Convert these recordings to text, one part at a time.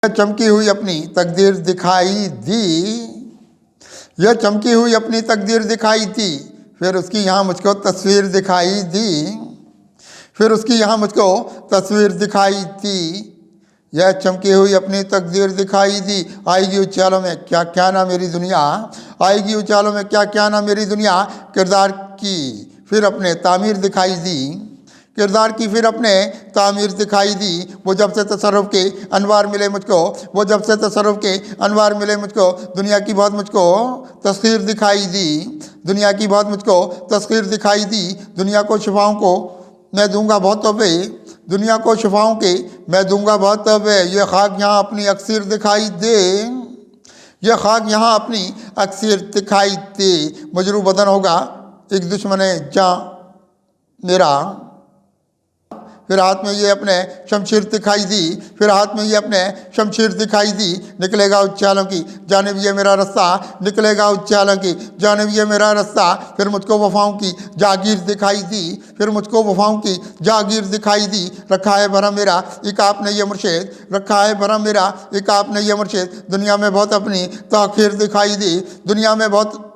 चमकी हुई अपनी तकदीर दिखाई दी, यह चमकी हुई अपनी तकदीर दिखाई दी, फिर उसकी यहाँ मुझको तस्वीर दिखाई दी, फिर उसकी यहाँ मुझको तस्वीर दिखाई दी। यह चमकी हुई अपनी तकदीर दिखाई दी, आएगी उचालों में क्या क्या ना मेरी दुनिया, आएगी उचालों में क्या क्या ना मेरी दुनिया। किरदार की फिर अपने तामीर दिखाई दी, किरदार की फिर अपने तामीर दिखाई दी। वो जब से तसर्रुफ़ के अनवार मिले मुझको, वो जब से तसर्रुफ़ के अनवार मिले मुझको, दुनिया की बहुत मुझको तस्खीर दिखाई दी, दुनिया की बहुत मुझको तस्खीर दिखाई दी। दुनिया को शिफाओं को मैं दूंगा बहुत तोहफे, दुनिया को शिफाओं के मैं दूंगा बहुत तोहफे। ये खाक यहाँ अपनी अक्सर दिखाई दे, ये खाक यहाँ अपनी अक्सर दिखाई दे। मजरू बदन होगा एक दुश्मन जाँ मेरा, फिर हाथ में ये अपने शमशीर दिखाई दी, फिर हाथ में ये अपने शमशीर दिखाई दी। निकलेगा उच्चालों की जानिब ये मेरा रास्ता, निकलेगा उच्चालों की जानिब ये मेरा रास्ता। फिर मुझको वफाओं की जागीर दिखाई दी, फिर मुझको वफाओं की जागीर दिखाई दी। रखा है भरा मेरा एक आपने ये मुर्शिद, रखा है भरा मेरा एक आपने ये मुर्शिद। दुनिया में बहुत अपनी ताखीर दिखाई दी, दुनिया में बहुत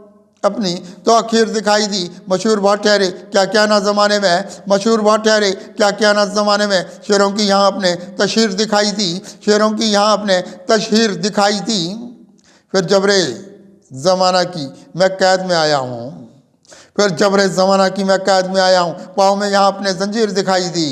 अपनी तो आखिर दिखाई दी। मशहूर बहुत ठहरे क्या क्या ना ज़माने में, मशहूर बहुत ठहरे क्या क्या ना ज़माने में। शेरों की यहाँ अपने तशहीर दिखाई दी, शेरों की यहाँ अपने तशहीर दिखाई दी। फिर जबरे ज़माना की मैं कैद में आया हूँ, फिर जबरे ज़माना की मैं कैद में आया हूँ। पाँव में यहाँ अपने जंजीर दिखाई दी,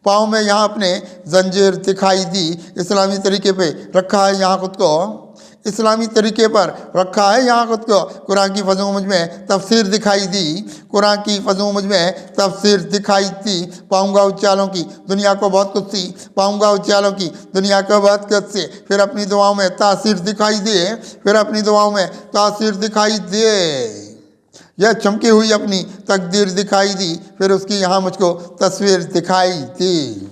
पाँव में यहाँ अपने जंजीर दिखाई दी। इस्लामी तरीके पे रखा है यहाँ खुद को, इस्लामी तरीके पर रखा है यहाँ खुद को। कुरान की फजों मुझ में तफसीर दिखाई दी, कुरान की फजों मुझ में तफसीर दिखाई दी। पाऊँगा उच्चालों की दुनिया को बहुत कुछ सी, पाऊँगा उच्चालों की दुनिया को बहुत कुछ से। फिर अपनी दुआओं में तासीर दिखाई दे, फिर अपनी दुआओं में तासीर दिखाई दे। यह चमकी हुई अपनी तकदीर दिखाई दी, फिर उसकी यहाँ मुझको तस्वीर दिखाई दी।